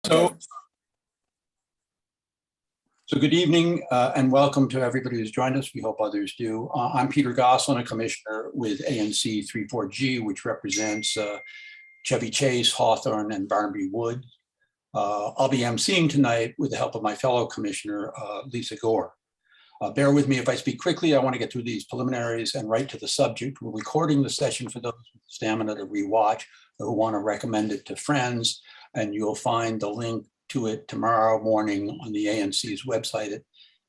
So, so good evening and welcome to everybody who's joined us. We hope others do. I'm Peter Gosselin, a commissioner with ANC 34G, which represents Chevy Chase, Hawthorne, and Barnaby Wood. I'll be emceeing tonight with the help of my fellow commissioner, Lisa Gore. Bear with me if I speak quickly. I want to get through these preliminaries and right to the subject. We're recording the session for those with stamina to rewatch or who want to recommend it to friends, and you'll find the link to it tomorrow morning on the ANC's website at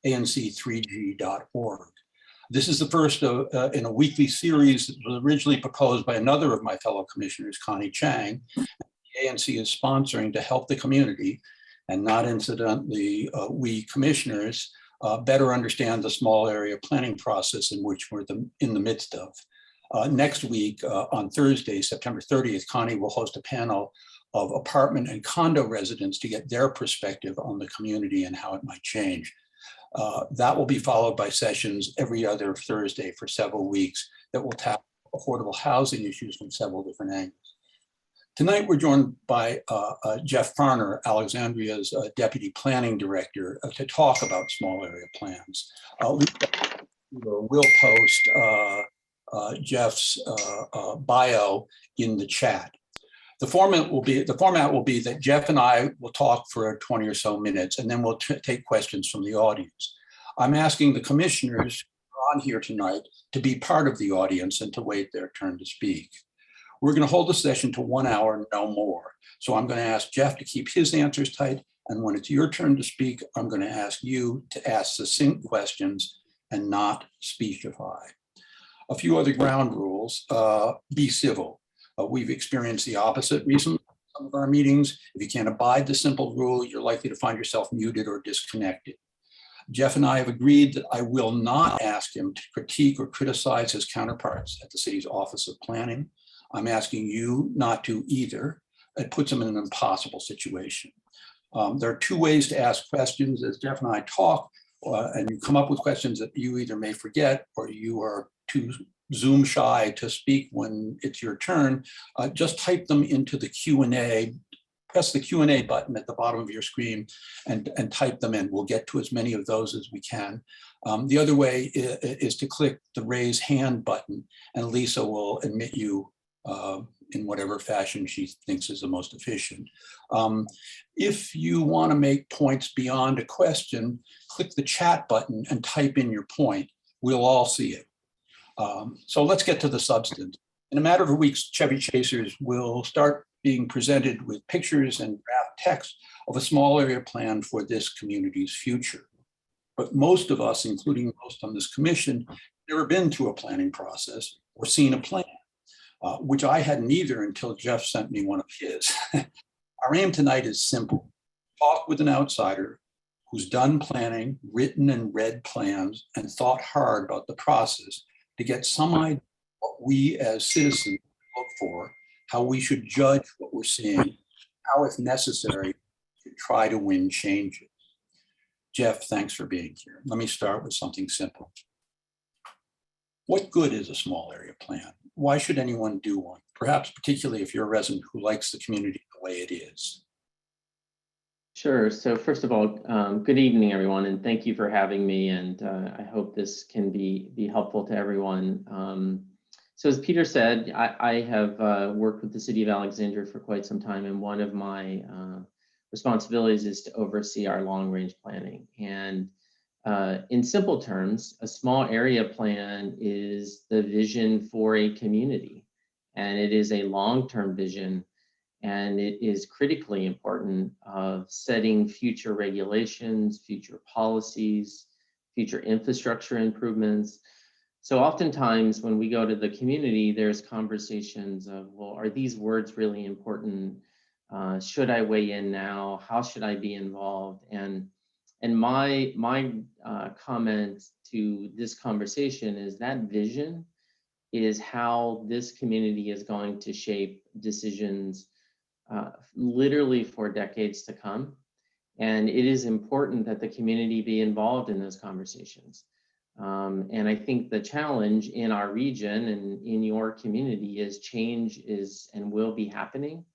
anc3g.org. This is the first in a weekly series that was originally proposed by another of my fellow commissioners, Connie Chang. The ANC is sponsoring to help the community, and not incidentally, we commissioners better understand the small area planning process in which we're in the midst of. Next week, on Thursday, September 30th, Connie will host a panel of apartment and condo residents to get their perspective on the community and how it might change. That will be followed by sessions every other Thursday for several weeks that will tackle affordable housing issues from several different angles. Tonight, we're joined by Jeff Farner, Alexandria's Deputy Planning Director, to talk about small area plans. We'll post Jeff's bio in the chat. The format will be that Jeff and I will talk for 20 or so minutes, and then we'll take questions from the audience. I'm asking the commissioners who are on here tonight to be part of the audience and to wait their turn to speak. We're going to hold the session to 1 hour, no more. So I'm going to ask Jeff to keep his answers tight, and when it's your turn to speak, I'm going to ask you to ask succinct questions and not speechify. A few other ground rules: be civil. We've experienced the opposite recently in some of our meetings. If you can't abide the simple rule, you're likely to find yourself muted or disconnected. Jeff and I have agreed that I will not ask him to critique or criticize his counterparts at the city's Office of Planning. I'm asking you not to either. It puts him in an impossible situation. There are two ways to ask questions as Jeff and I talk, and you come up with questions that you either may forget or you are too Zoom shy to speak when it's your turn. Just type them into the Q&A, press the Q&A button at the bottom of your screen and type them in. We'll get to as many of those as we can. The other way is to click the raise hand button, and Lisa will admit you in whatever fashion she thinks is the most efficient. If you want to make points beyond a question, click the chat button and type in your point. We'll all see it. So let's get to the substance. In a matter of weeks, Chevy Chasers will start being presented with pictures and draft text of a small area plan for this community's future. But most of us, including most on this commission, never been through a planning process or seen a plan, which I hadn't either until Jeff sent me one of his. Our aim tonight is simple: talk with an outsider who's done planning, written and read plans, and thought hard about the process to get some idea what we as citizens look for, how we should judge what we're seeing, how, if necessary, to try to win changes. Jeff, thanks for being here. Let me start with something simple. What good is a small area plan? Why should anyone do one? Perhaps particularly if you're a resident who likes the community the way it is. Sure. So first of all, good evening, everyone, and thank you for having me. And I hope this can be helpful to everyone. So as Peter said, I have worked with the city of Alexandria for quite some time, and one of my responsibilities is to oversee our long-range planning. And in simple terms, a small area plan is the vision for a community, and it is a long-term vision. And it is critically important of setting future regulations, future policies, future infrastructure improvements. So oftentimes when we go to the community, there's conversations of, well, are these words really important? Should I weigh in now? How should I be involved? And my comment to this conversation is that vision is how this community is going to shape decisions literally for decades to come. And it is important that the community be involved in those conversations. And I think the challenge in our region and in your community is change is and will be happening.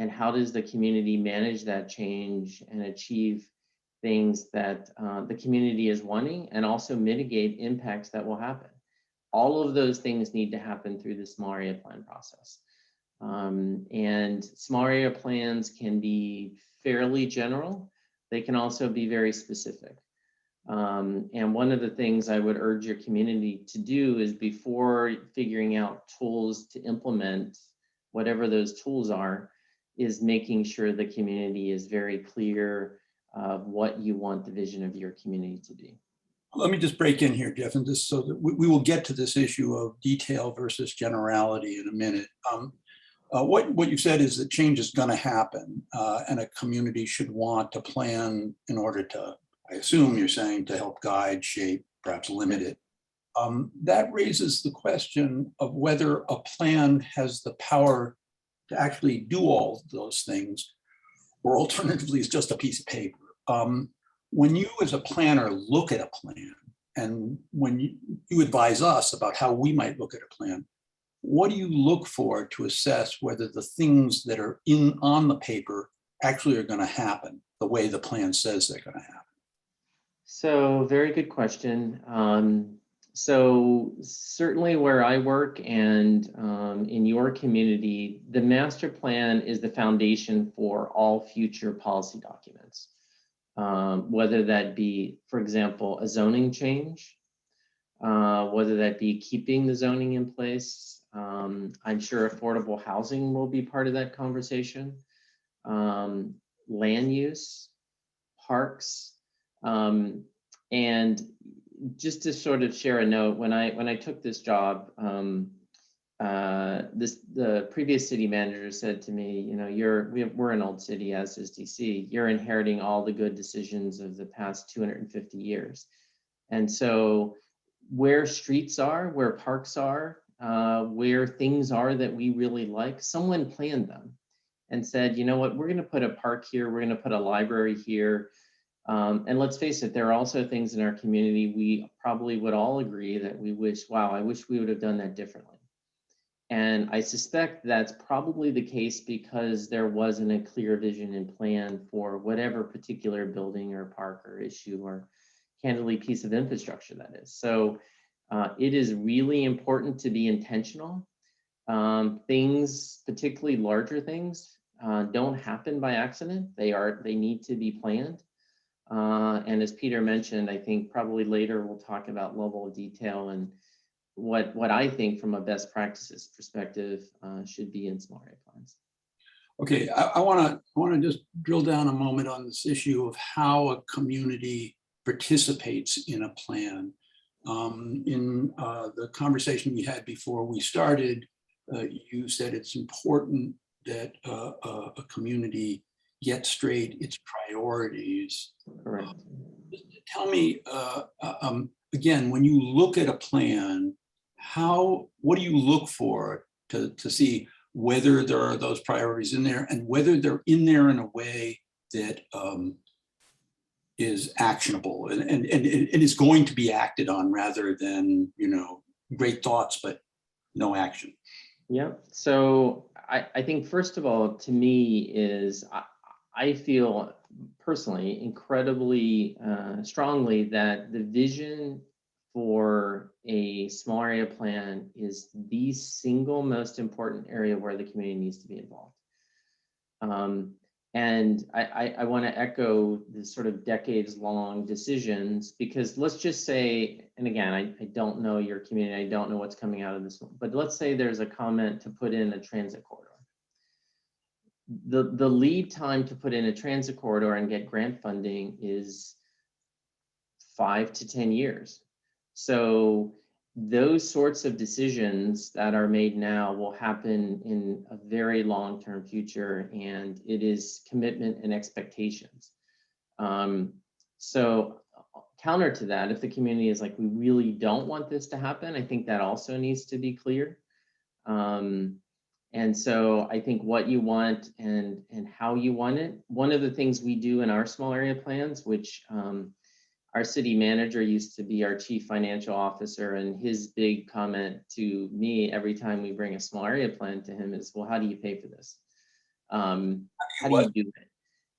and how does the community manage that change and achieve things that the community is wanting, and also mitigate impacts that will happen. All of those things need to happen through the small area plan process. And small area plans can be fairly general. They can also be very specific. And one of the things I would urge your community to do is, before figuring out tools to implement whatever those tools are, is making sure the community is very clear of what you want the vision of your community to be. Let me just break in here, Jeff, and just so that we will get to this issue of detail versus generality in a minute. What you said is that change is going to happen, and a community should want to plan in order to, I assume you're saying, to help guide, shape, perhaps limit it. That raises the question of whether a plan has the power to actually do all those things, or alternatively is just a piece of paper. When you as a planner look at a plan, and when you advise us about how we might look at a plan, what do you look for to assess whether the things that are on the paper actually are going to happen the way the plan says they're going to happen? So, very good question. So certainly where I work and in your community, the master plan is the foundation for all future policy documents. Whether that be, for example, a zoning change, whether that be keeping the zoning in place. I'm sure affordable housing will be part of that conversation. Land use, parks, and just to sort of share a note, when I took this job, the previous city manager said to me, you know, we're an old city, as is DC. You're inheriting all the good decisions of the past 250 years, and so where streets are, where parks are, where things are that we really like, someone planned them and said, you know what, we're going to put a park here, we're going to put a library here. And let's face it, there are also things in our community we probably would all agree that we wish, wow, I wish we would have done that differently. And I suspect that's probably the case because there wasn't a clear vision and plan for whatever particular building or park or issue or candidly piece of infrastructure that is. So it is really important to be intentional. Things, particularly larger things, don't happen by accident. They need to be planned. And as Peter mentioned, I think probably later we'll talk about level of detail and what I think from a best practices perspective should be in small area plans. Okay, I want to just drill down a moment on this issue of how a community participates in a plan. In the conversation we had before we started, you said it's important that a community get straight its priorities. Correct. Tell me, again, when you look at a plan, what do you look for to see whether there are those priorities in there and whether they're in there in a way that is actionable and is going to be acted on, rather than, you know, great thoughts, but no action? Yeah, so I think first of all, to me, is I feel personally incredibly strongly that the vision for a small area plan is the single most important area where the community needs to be involved. And I want to echo the sort of decades-long decisions, because let's just say, and again, I don't know your community, I don't know what's coming out of this one, but let's say there's a comment to put in a transit corridor. The lead time to put in a transit corridor and get grant funding is 5 to 10 years. So those sorts of decisions that are made now will happen in a very long-term future, and it is commitment and expectations. So counter to that, if the community is like, we really don't want this to happen, I think that also needs to be clear. And so I think what you want and how you want it. One of the things we do in our small area plans, which our city manager used to be our chief financial officer, and his big comment to me every time we bring a small area plan to him is, well, how do you pay for this? How do you do it?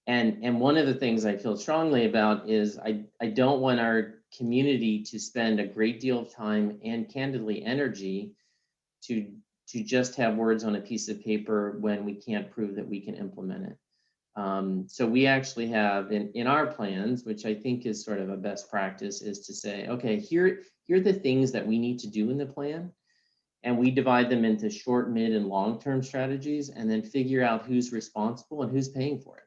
And one of the things I feel strongly about is I don't want our community to spend a great deal of time and candidly energy to just have words on a piece of paper when we can't prove that we can implement it. So we actually have in our plans, which I think is sort of a best practice, is to say, okay, here are the things that we need to do in the plan. And we divide them into short, mid, and long-term strategies, and then figure out who's responsible and who's paying for it.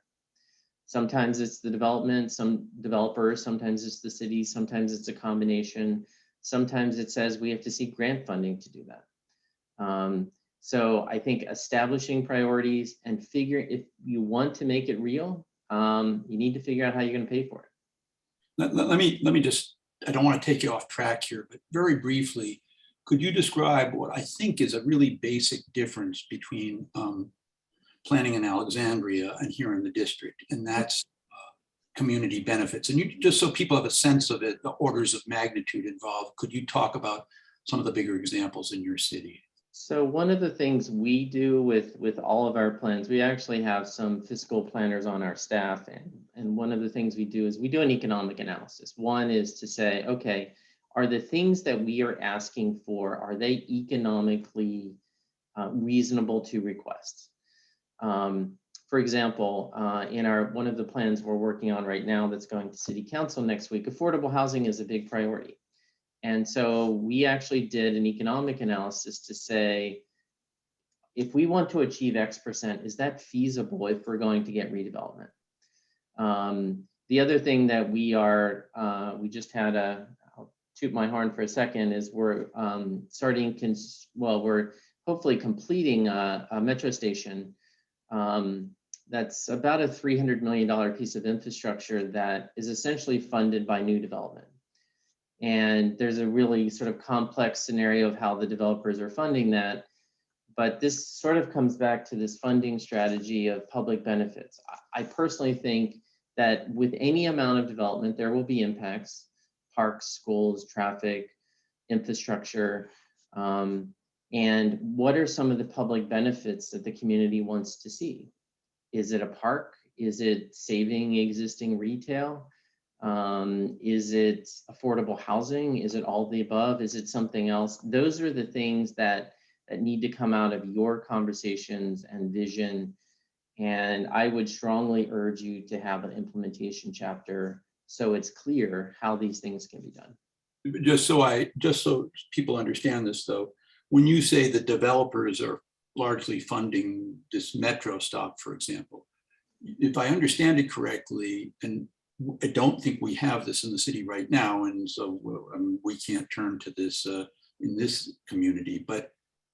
Sometimes it's the development, some developers, sometimes it's the city, sometimes it's a combination. Sometimes it says we have to seek grant funding to do that. So I think establishing priorities and figuring, if you want to make it real, you need to figure out how you're going to pay for it. Let me just, I don't want to take you off track here, but very briefly, could you describe what I think is a really basic difference between planning in Alexandria and here in the district, and that's community benefits? And you, just so people have a sense of it, the orders of magnitude involved, could you talk about some of the bigger examples in your city? So one of the things we do with all of our plans, we actually have some fiscal planners on our staff, and one of the things we do is we do an economic analysis. One is to say, okay, are the things that we are asking for, are they economically reasonable to request? For example, in one of the plans we're working on right now that's going to City Council next week, affordable housing is a big priority. And so we actually did an economic analysis to say, if we want to achieve X%, is that feasible if we're going to get redevelopment? The other thing that we just had I'll toot my horn for a second, is we're we're hopefully completing a metro station that's about a $300 million piece of infrastructure that is essentially funded by new development. And there's a really sort of complex scenario of how the developers are funding that. But this sort of comes back to this funding strategy of public benefits. I personally think that with any amount of development, there will be impacts: parks, schools, traffic, infrastructure. And what are some of the public benefits that the community wants to see? Is it a park? Is it saving existing retail? Is it affordable housing? Is it all of the above? Is it something else? Those are the things that need to come out of your conversations and vision. And I would strongly urge you to have an implementation chapter so it's clear how these things can be done. Just so people understand this though, when you say the developers are largely funding this metro stop, for example, if I understand it correctly, and I don't think we have this in the city right now, and so we can't turn to this in this community, but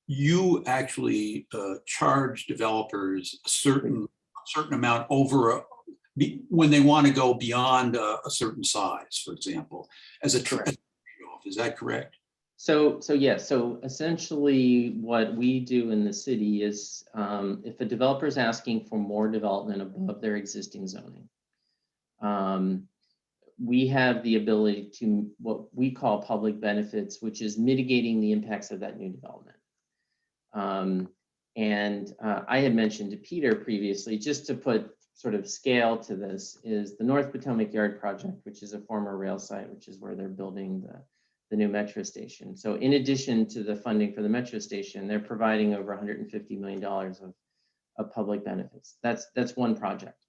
you actually charge developers a certain amount over when they want to go beyond a certain size, for example, as a trade-off. Is that correct? So yes. So essentially, what we do in the city is, if a developer is asking for more development above their existing zoning, we have the ability to what we call public benefits, which is mitigating the impacts of that new development. I had mentioned to Peter previously, just to put sort of scale to this, is the North Potomac Yard project, which is a former rail site, which is where they're building the new metro station. So in addition to the funding for the metro station, they're providing over $150 million of public benefits. That's one project.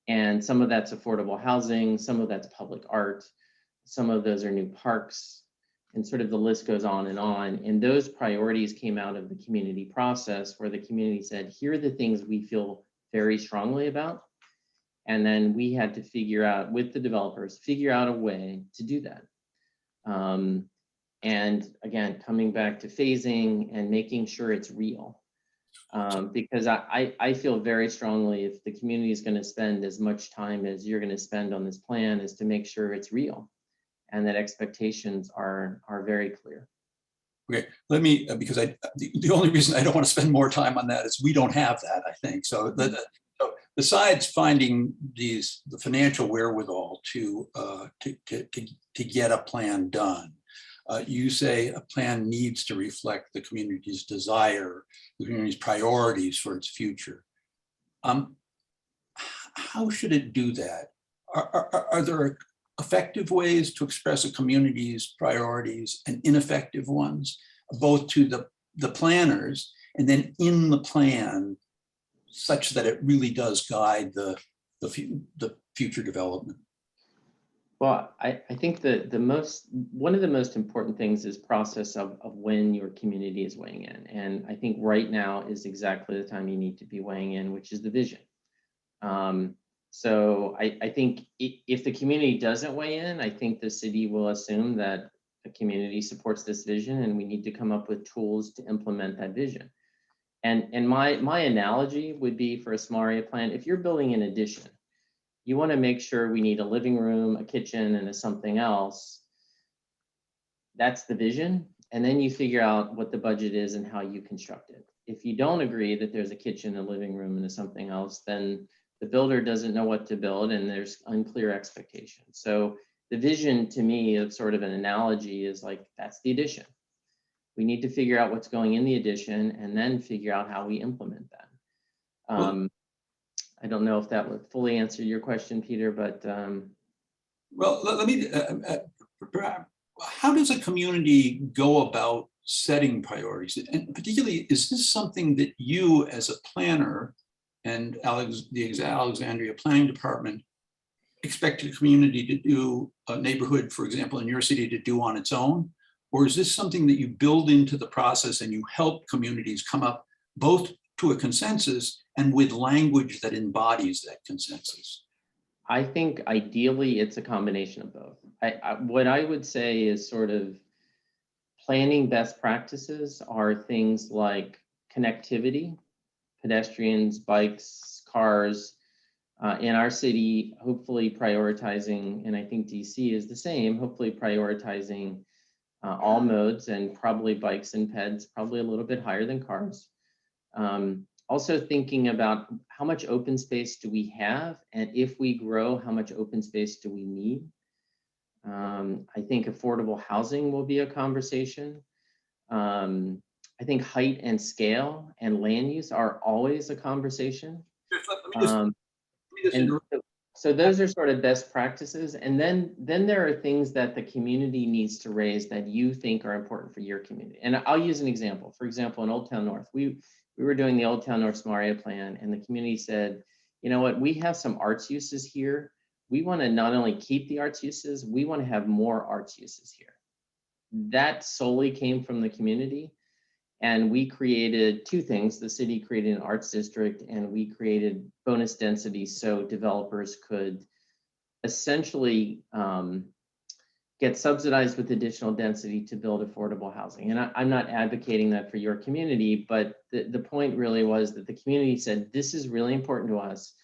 And some of that's affordable housing, some of that's public art, some of those are new parks, and sort of the list goes on. And those priorities came out of the community process, where the community said, here are the things we feel very strongly about. And then we had to figure out, with the developers, figure out a way to do that. And again, coming back to phasing and making sure it's real. Because I feel very strongly, if the community is going to spend as much time as you're going to spend on this plan, is to make sure it's real and that expectations are very clear. Okay, let me, because the only reason I don't want to spend more time on that is we don't have that, I think. So, so besides finding the financial wherewithal to get a plan done, You say a plan needs to reflect the community's desire, the community's priorities for its future. How should it do that? Are there effective ways to express a community's priorities and ineffective ones, both to the planners and then in the plan, such that it really does guide the future development? Well, I think one of the most important things is process of when your community is weighing in. And I think right now is exactly the time you need to be weighing in, which is the vision. So I think if the community doesn't weigh in, I think the city will assume that the community supports this vision and we need to come up with tools to implement that vision. And my analogy would be for a small area plan, if you're building an addition, you want to make sure we need a living room, a kitchen, and a something else. That's the vision. And then you figure out what the budget is and how you construct it. If you don't agree that there's a kitchen, a living room, and a something else, then the builder doesn't know what to build and there's unclear expectations. So the vision to me of sort of an analogy is like, that's the addition. We need to figure out what's going in the addition and then figure out how we implement that. I don't know if that would fully answer your question, Peter, but. Well, let me, how does a community go about setting priorities? And particularly, is this something that you as a planner and the Alexandria Planning Department expect a community to do, a neighborhood, for example, in your city to do on its own? Or is this something that you build into the process and you help communities come up both to a consensus and with language that embodies that consensus? I think ideally it's a combination of both. What I would say is sort of planning best practices are things like connectivity, pedestrians, bikes, cars, in our city, hopefully prioritizing, and I think DC is the same, hopefully prioritizing all modes and probably bikes and peds, probably a little bit higher than cars. Also thinking about how much open space do we have, and if we grow, how much open space do we need? I think affordable housing will be a conversation. I think height and scale and land use are always a conversation. So those are sort of best practices. And then there are things that the community needs to raise that you think are important for your community. And I'll use an example. For example, in Old Town North, we were doing the Old Town North Small Area Plan, and the community said, you know what, we have some arts uses here. We want to not only keep the arts uses, we want to have more arts uses here. That solely came from the community. And we created two things. The city created an arts district, and we created bonus density so developers could essentially get subsidized with additional density to build affordable housing. And I'm not advocating that for your community, but the point really was that the community said, this is really important to us.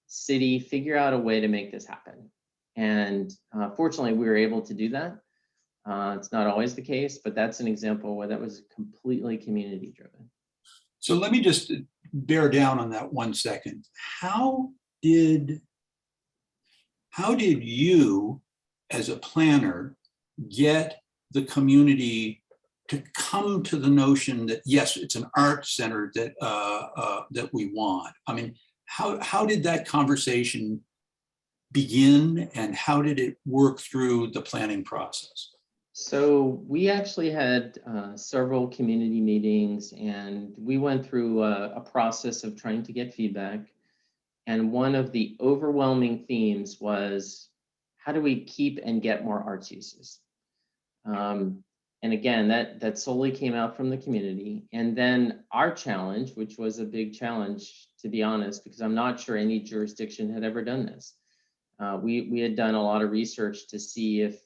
City, figure out a way to make this happen. And fortunately, we were able to do that. It's not always the case, but that's an example where that was completely community driven. So let me just bear down on that 1 second. How did you, as a planner, get the community to come to the notion that yes, it's an art center that that we want? I mean, how did that conversation begin, and how did it work through the planning process? So we actually had several community meetings, and we went through a process of trying to get feedback. And one of the overwhelming themes was, how do we keep and get more arts uses? And again, that solely came out from the community. And then our challenge, which was a big challenge, to be honest, because I'm not sure any jurisdiction had ever done this. We had done a lot of research to see if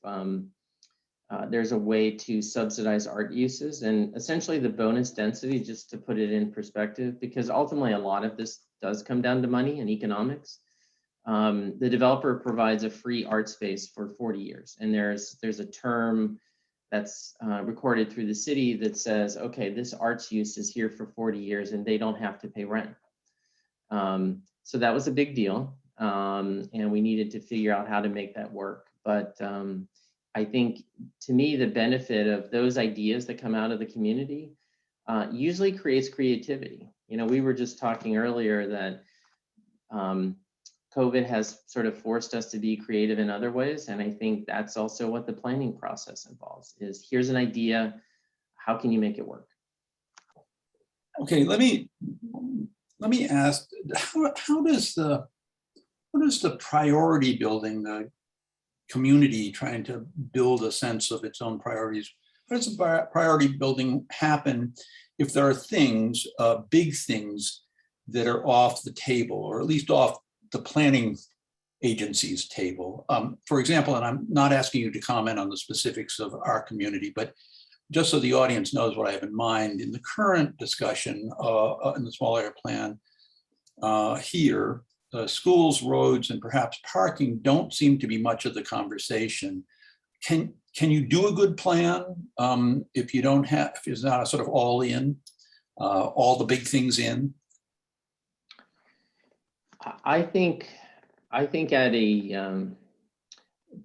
there's a way to subsidize art uses, and essentially the bonus density, just to put it in perspective, because ultimately a lot of this does come down to money and economics. The developer provides a free art space for 40 years. And there's a term that's recorded through the city that says, okay, this arts use is here for 40 years and they don't have to pay rent. So that was a big deal. And we needed to figure out how to make that work. But I think, to me, the benefit of those ideas that come out of the community usually creates creativity. You know, we were just talking earlier that COVID has sort of forced us to be creative in other ways. And I think that's also what the planning process involves, is here's an idea, how can you make it work? Okay, let me ask, how does the priority building, the community trying to build a sense of its own priorities, how does the priority building happen if there are things, big things that are off the table, or at least off the planning agency's table? For example, and I'm not asking you to comment on the specifics of our community, but just so the audience knows what I have in mind, in the current discussion in the small area plan here, schools, roads, and perhaps parking don't seem to be much of the conversation. Can you do a good plan if you don't have, if it's not a sort of all in, all the big things in? I think at a,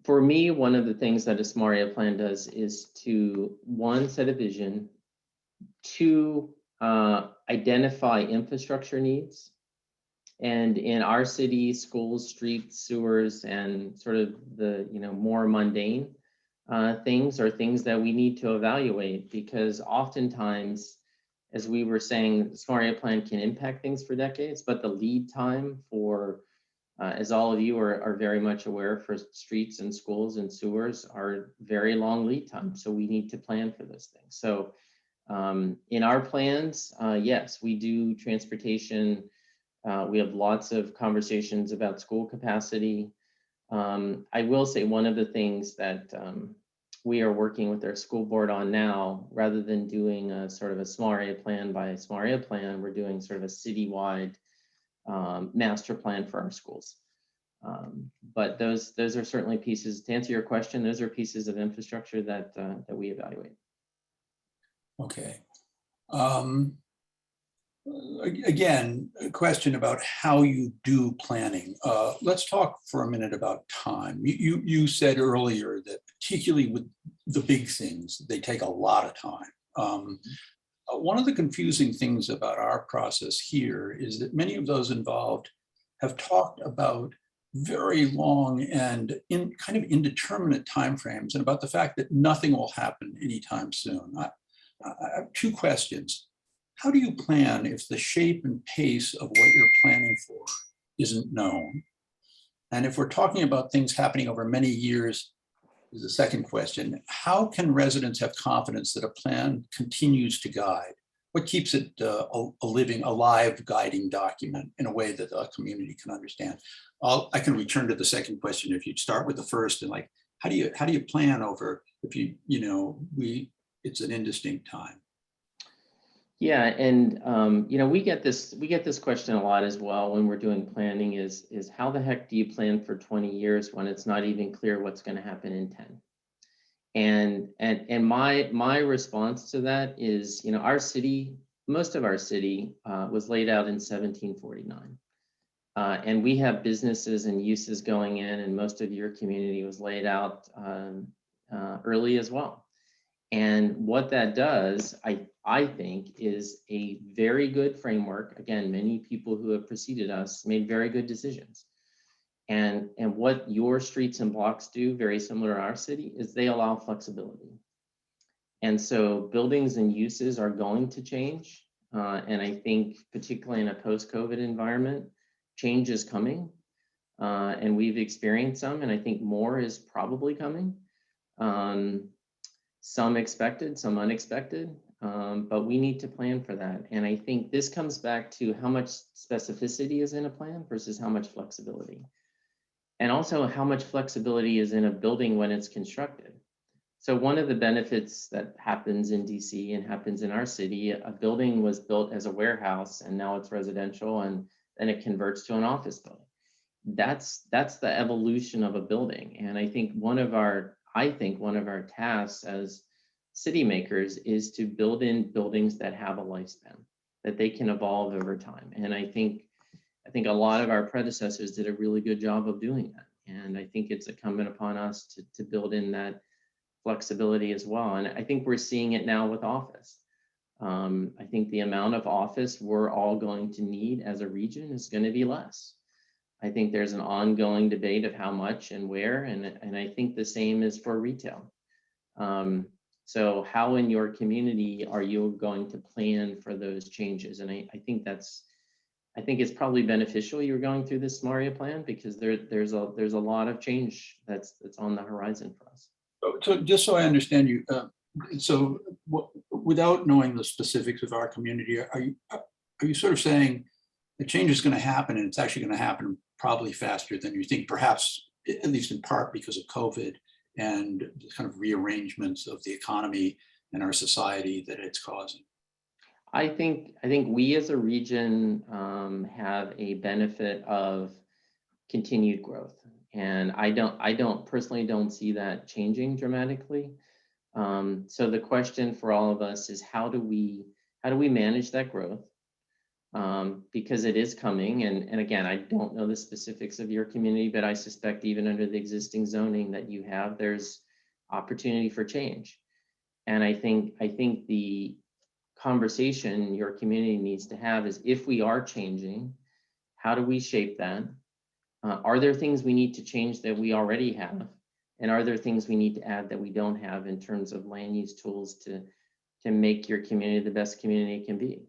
for me, one of the things that a small area plan does is to, one, set a vision, two, identify infrastructure needs. And in our city, schools, streets, sewers, and sort of the more mundane things are things that we need to evaluate, because oftentimes, as we were saying, the small area plan can impact things for decades, but the lead time for, as all of you are very much aware, for streets and schools and sewers are very long lead time. So we need to plan for those things. So in our plans, yes, we do transportation. We have lots of conversations about school capacity. I will say one of the things that we are working with our school board on now, rather than doing a sort of a small area plan by small area plan, we're doing sort of a citywide master plan for our schools. But those are certainly pieces, to answer your question, those are pieces of infrastructure that we evaluate. Okay. Again, a question about how you do planning. Let's talk for a minute about time. You said earlier that particularly with the big things, they take a lot of time. One of the confusing things about our process here is that many of those involved have talked about very long and kind of indeterminate timeframes, and about the fact that nothing will happen anytime soon. I have two questions. How do you plan if the shape and pace of what you're planning for isn't known? And if we're talking about things happening over many years, is the second question. How can residents have confidence that a plan continues to guide? What keeps it a living, alive guiding document in a way that the community can understand? I can return to the second question if you'd start with the first, and like, how do you plan over if it's an indistinct time? Yeah, and we get this question a lot as well when we're doing planning, is how the heck do you plan for 20 years when it's not even clear what's going to happen in 10? And my response to that is, our city, most of our city was laid out in 1749. And we have businesses and uses going in, and most of your community was laid out early as well. And what that does, I think, is a very good framework. Again, many people who have preceded us made very good decisions. And what your streets and blocks do, very similar to our city, is they allow flexibility. And so buildings and uses are going to change. And I think particularly in a post-COVID environment, change is coming. And we've experienced some, and I think more is probably coming. Some expected, some unexpected, but we need to plan for that. And I think this comes back to how much specificity is in a plan versus how much flexibility. And also how much flexibility is in a building when it's constructed. So one of the benefits that happens in DC and happens in our city, a building was built as a warehouse and now it's residential, and then it converts to an office building. That's the evolution of a building. And I think one of our tasks as city makers is to build in buildings that have a lifespan, that they can evolve over time. And I think a lot of our predecessors did a really good job of doing that. And I think it's incumbent upon us to build in that flexibility as well. And I think we're seeing it now with office. I think the amount of office we're all going to need as a region is going to be less. I think there's an ongoing debate of how much and where, and I think the same is for retail. So how in your community are you going to plan for those changes? And I think it's probably beneficial you're going through this SMARIA plan, because there's a lot of change that's on the horizon for us. So just so I understand you, without knowing the specifics of our community, are you sort of saying the change is going to happen, and it's actually going to happen probably faster than you think, perhaps at least in part because of COVID and the kind of rearrangements of the economy and our society that it's causing? I think we as a region have a benefit of continued growth, and I personally don't see that changing dramatically. So the question for all of us is how do we manage that growth? Because it is coming, and again, I don't know the specifics of your community, but I suspect even under the existing zoning that you have, there's opportunity for change. And I think the conversation your community needs to have is, if we are changing, how do we shape that? Are there things we need to change that we already have? And are there things we need to add that we don't have in terms of land use tools to make your community the best community it can be?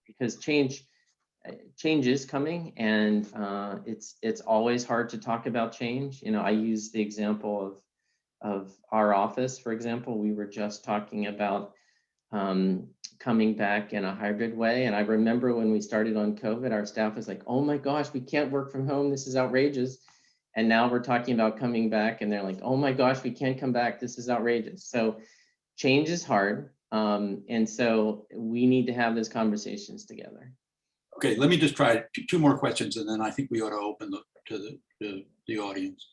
Because change is coming, and it's always hard to talk about change. You know, I use the example of our office, for example. We were just talking about coming back in a hybrid way. And I remember when we started on COVID, our staff was like, oh my gosh, we can't work from home. This is outrageous. And now we're talking about coming back, and they're like, oh my gosh, we can't come back. This is outrageous. So change is hard. And so we need to have those conversations together. Okay, let me just try two more questions, and then I think we ought to open to the audience.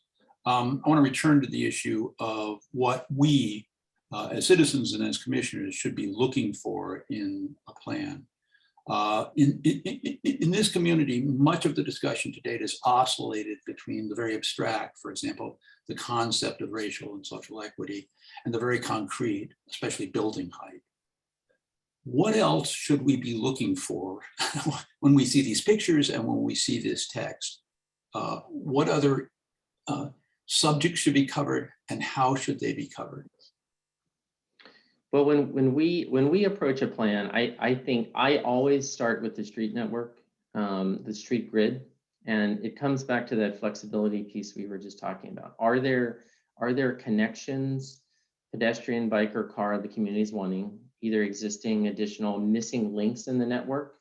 I want to return to the issue of what we, as citizens and as commissioners, should be looking for in a plan. In this community, much of the discussion to date has oscillated between the very abstract, for example, the concept of racial and social equity, and the very concrete, especially building height. What else should we be looking for when we see these pictures and when we see this text? What other subjects should be covered, and how should they be covered? Well, when we approach a plan, I think I always start with the street network, the street grid, and it comes back to that flexibility piece we were just talking about. Are there connections, pedestrian, bike, or car the community is wanting, either existing, additional, missing links in the network?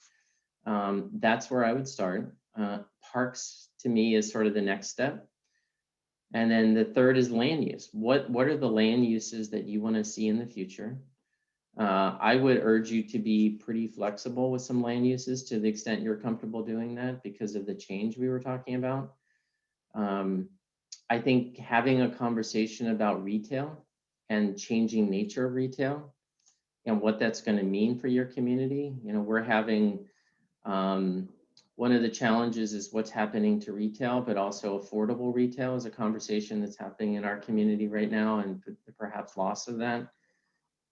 That's where I would start. Parks to me is sort of the next step. And then the third is land use. What are the land uses that you want to see in the future? I would urge you to be pretty flexible with some land uses to the extent you're comfortable doing that because of the change we were talking about. I think having a conversation about retail and changing nature of retail and what that's going to mean for your community. You know, we're having one of the challenges is what's happening to retail, but also affordable retail is a conversation that's happening in our community right now, and perhaps loss of that.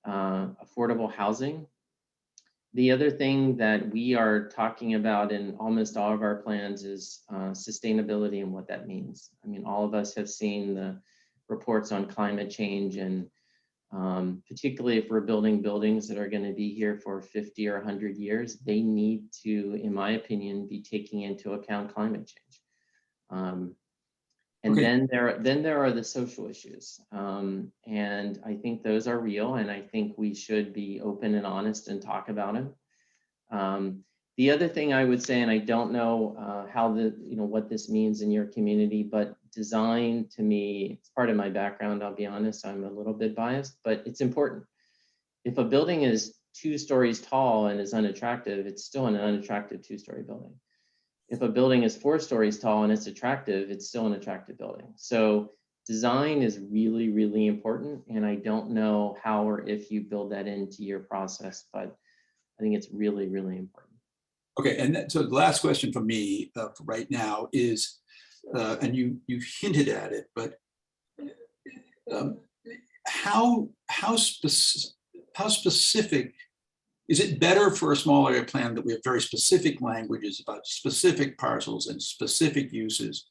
Affordable housing. The other thing that we are talking about in almost all of our plans is sustainability and what that means. I mean, all of us have seen the reports on climate change, and particularly if we're building buildings that are going to be here for 50 or 100 years, they need to, in my opinion, be taking into account climate change. And then there are the social issues, and I think those are real, and I think we should be open and honest and talk about it. The other thing I would say, and I don't know what this means in your community, but design to me, it's part of my background. I'll be honest, I'm a little bit biased, but it's important. If a building is 2 stories tall and is unattractive, it's still an unattractive 2-story building. If a building is 4 stories tall and it's attractive, it's still an attractive building. So design is really, really important. And I don't know how or if you build that into your process, but I think it's really, really important. Okay, and so the last question from me for right now is, and you've hinted at it, but how specific, is it better for a small area plan that we have very specific languages about specific parcels and specific uses?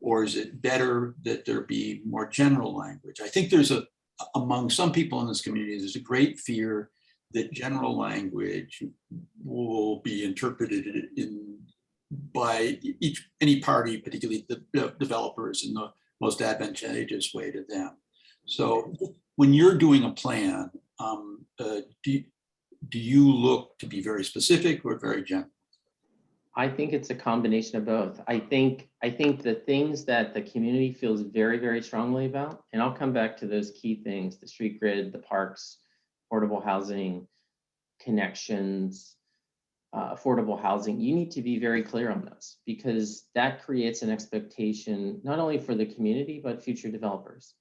Or is it better that there be more general language? I think there's among some people in this community, there's a great fear that general language will be interpreted by any party, particularly the developers, in the most advantageous way to them. So when you're doing a plan, do you look to be very specific or very general? I think it's a combination of both. I think the things that the community feels very, very strongly about, and I'll come back to those key things, the street grid, the parks, affordable housing, connections, affordable housing, you need to be very clear on those, because that creates an expectation, not only for the community, but future developers.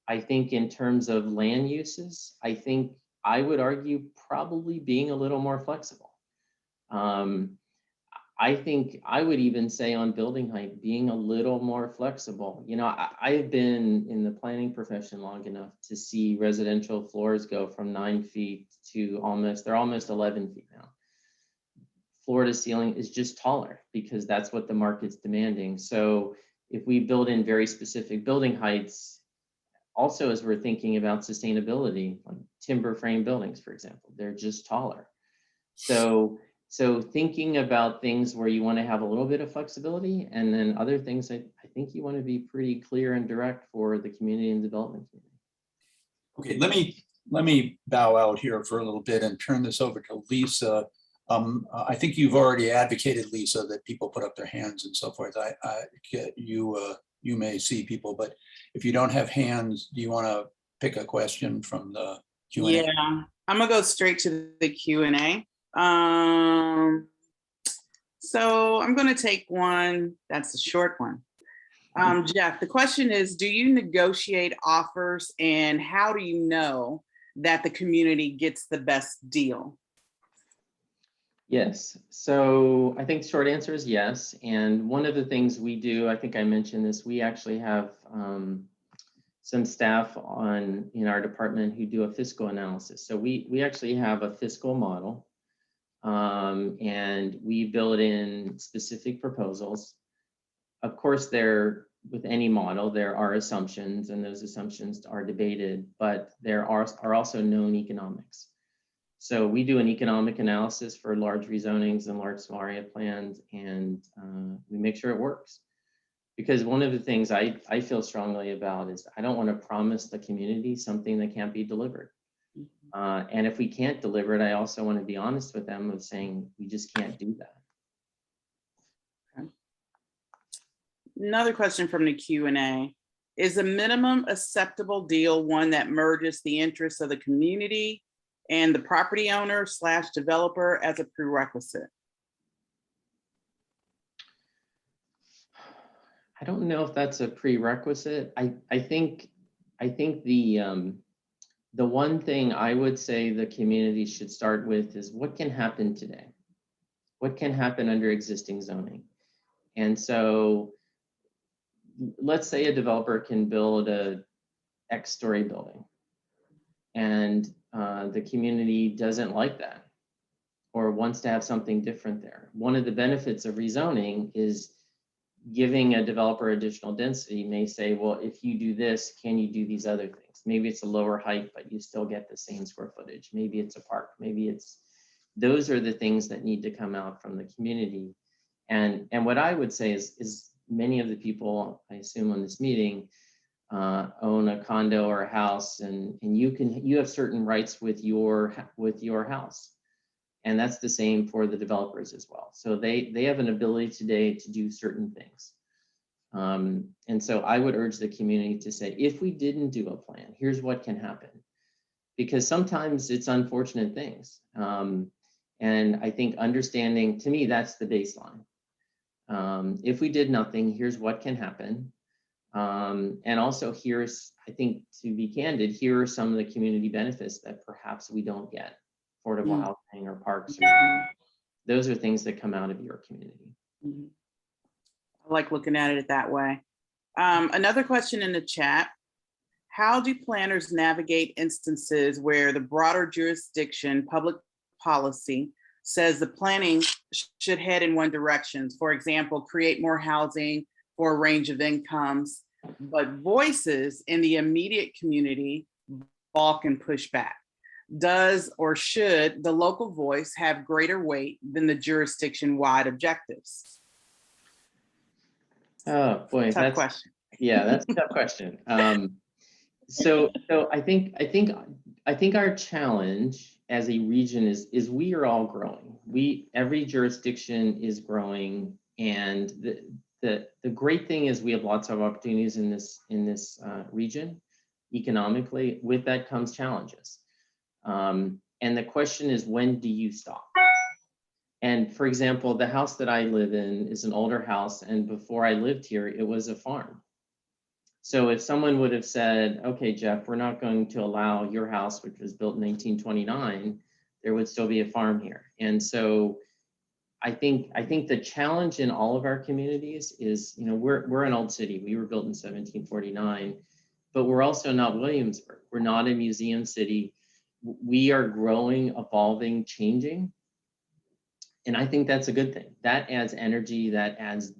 I think in terms of land uses, I would argue probably being a little more flexible. I think I would even say on building height, being a little more flexible. You know, I've been in the planning profession long enough to see residential floors go from 9 feet to they're almost 11 feet now. Floor to ceiling is just taller because that's what the market's demanding. So if we build in very specific building heights, also as we're thinking about sustainability, like timber frame buildings, for example, they're just taller. So thinking about things where you want to have a little bit of flexibility, and then other things, I think you want to be pretty clear and direct for the community and development community. Okay, let me bow out here for a little bit and turn this over to Lisa. I think you've already advocated, Lisa, that people put up their hands and so forth. You may see people, but if you don't have hands, do you want to pick a question from the Q&A? Yeah, I'm gonna go straight to the Q&A. So I'm going to take one that's a short one. Jeff, the question is, do you negotiate offers, and how do you know that the community gets the best deal? Yes, so I think the short answer is yes. And one of the things we do, I think I mentioned this, we actually have some staff in our department who do a fiscal analysis. So we actually have a fiscal model. And we build in specific proposals. Of course, with any model, there are assumptions, and those assumptions are debated, but there are also known economics. So we do an economic analysis for large rezonings and large small area plans, and we make sure it works. Because one of the things I feel strongly about is I don't want to promise the community something that can't be delivered. And if we can't deliver it, I also want to be honest with them of saying we just can't do that. Okay. Another question from the Q&A. Is a minimum acceptable deal one that merges the interests of the community and the property owner / developer as a prerequisite? I don't know if that's a prerequisite. I think the one thing I would say the community should start with is what can happen today? What can happen under existing zoning? And so let's say a developer can build a X-story building, and the community doesn't like that or wants to have something different there. One of the benefits of rezoning is giving a developer additional density. May say, well, if you do this, can you do these other things? Maybe it's a lower height, but you still get the same square footage. Maybe it's a park. Maybe those are the things that need to come out from the community. And what I would say is many of the people, I assume on this meeting, own a condo or a house, and you have certain rights with your house. And that's the same for the developers as well. So they have an ability today to do certain things. And so I would urge the community to say, if we didn't do a plan, here's what can happen. Because sometimes it's unfortunate things. And I think understanding, to me, that's the baseline. If we did nothing, here's what can happen. And also I think to be candid, here are some of the community benefits that perhaps we don't get. Affordable housing or parks. Those are things that come out of your community. I like looking at it that way. Another question in the chat. how do planners navigate instances where the broader jurisdiction public policy says the planning should head in one direction? For example, create more housing for a range of incomes, but voices in the immediate community balk and push back. Does or should the local voice have greater weight than the jurisdiction-wide objectives? Oh boy, Tough question. Yeah, that's a tough question. So I think our challenge as a region is we are all growing. Every jurisdiction is growing, and the great thing is we have lots of opportunities in this region economically. With that comes challenges, and the question is, when do you stop? And for example, the house that I live in is an older house, and before I lived here, it was a farm. So if someone would have said, okay, Jeff, we're not going to allow your house, which was built in 1929, there would still be a farm here. And so I think the challenge in all of our communities is, we're an old city. We were built in 1749, but we're also not Williamsburg. We're not a museum city. We are growing, evolving, changing. And I think that's a good thing. That adds energy, that adds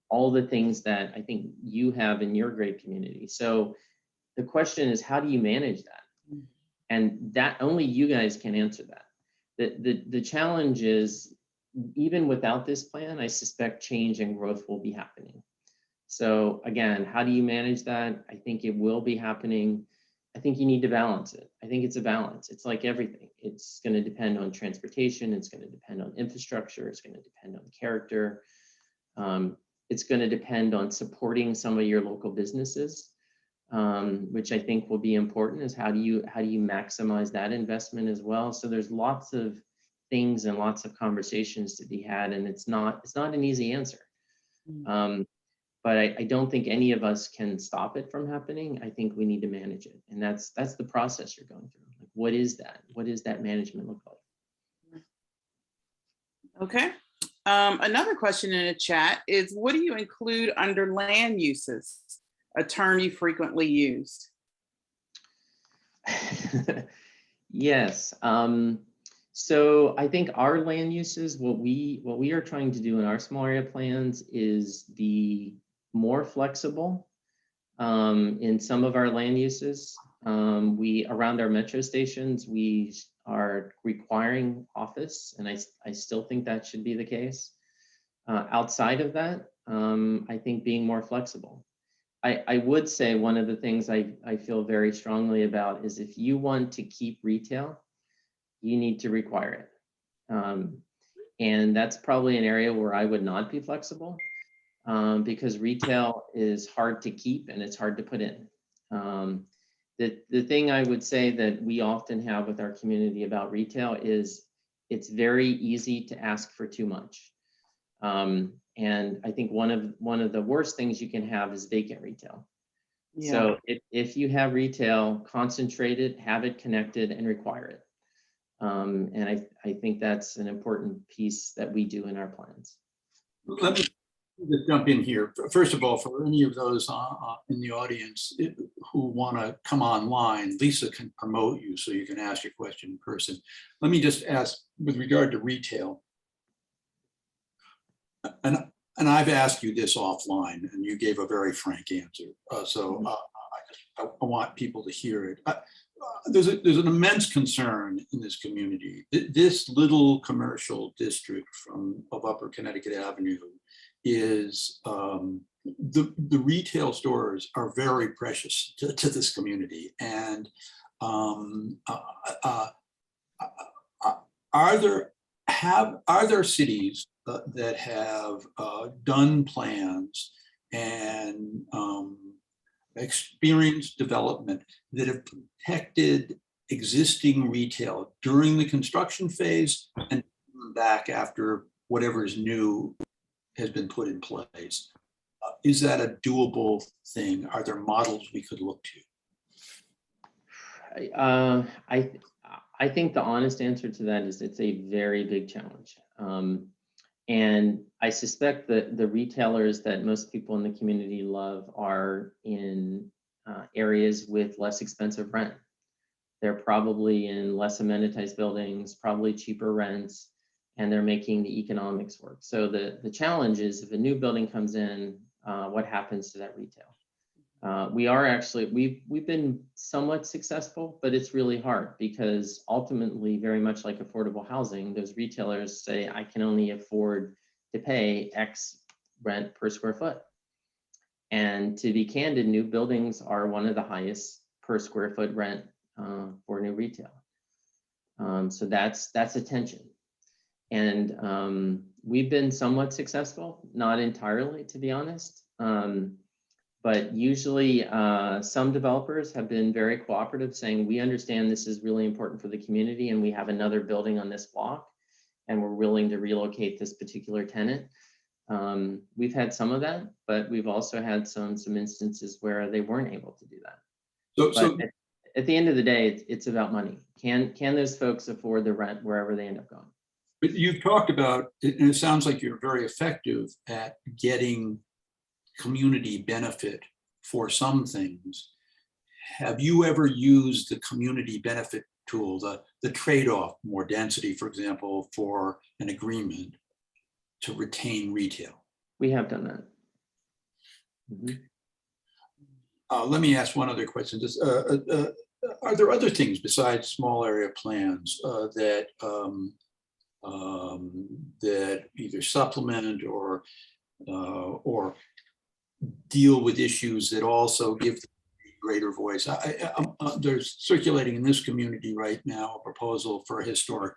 all the things that I think you have in your great community. So the question is, how do you manage that? And that only you guys can answer that. The challenge is, even without this plan, I suspect change and growth will be happening. So again, how do you manage that? I think it will be happening. I think you need to balance it. I think it's a balance. It's like everything. It's going to depend on transportation. It's going to depend on infrastructure. It's going to depend on character. It's going to depend on supporting some of your local businesses, which I think will be important. Is how do you maximize that investment as well? So there's lots of things and lots of conversations to be had, and it's not an easy answer. But I don't think any of us can stop it from happening. I think we need to manage it, and that's the process you're going through. Like, what is that? What does that management look like? Okay. Another question in the chat is, what do you include under land uses, a term you frequently used? Yes. So I think our land uses, what we are trying to do in our small area plans is be more flexible in some of our land uses. Around our metro stations, we are requiring office, and I still think that should be the case. Outside of that, I think being more flexible. I would say one of the things I feel very strongly about is, if you want to keep retail, you need to require it. And that's probably an area where I would not be flexible, because retail is hard to keep and it's hard to put in. The thing I would say that we often have with our community about retail is it's very easy to ask for too much. And I think one of the worst things you can have is vacant retail. Yeah. So if you have retail, concentrate it, have it connected, and require it. And I think that's an important piece that we do in our plans. Let me just jump in here. First of all, for any of those in the audience who want to come online, Lisa can promote you so you can ask your question in person. Let me just ask, with regard to retail, and I've asked you this offline, and you gave a very frank answer. I want people to hear it. There's an immense concern in this community. This little commercial district of Upper Connecticut Avenue is, the retail stores are very precious to this community. And are there cities that have done plans and experienced development that have protected existing retail during the construction phase and back after whatever's new has been put in place? Is that a doable thing? Are there models we could look to? I think the honest answer to that is it's a very big challenge. And I suspect that the retailers that most people in the community love are in areas with less expensive rent. They're probably in less amenitized buildings, probably cheaper rents, and they're making the economics work. So the challenge is if a new building comes in, what happens to that retail? We've been somewhat successful, but it's really hard because ultimately, very much like affordable housing, those retailers say, I can only afford to pay X rent per square foot. And to be candid, new buildings are one of the highest per square foot rent for new retail. So that's a tension. And we've been somewhat successful, not entirely, to be honest. But usually some developers have been very cooperative, saying, we understand this is really important for the community and we have another building on this block and we're willing to relocate this particular tenant. We've had some of that, but we've also had some instances where they weren't able to do that. So at the end of the day, it's about money. Can those folks afford the rent wherever they end up going? But you've talked about, and it sounds like you're very effective at getting community benefit for some things. Have you ever used the community benefit tool, the trade-off, more density, for example, for an agreement to retain retail? We have done that. Mm-hmm. Let me ask one other question. Are there other things besides small area plans that either supplement or deal with issues that also give them greater voice? There's circulating in this community right now a proposal for a historic.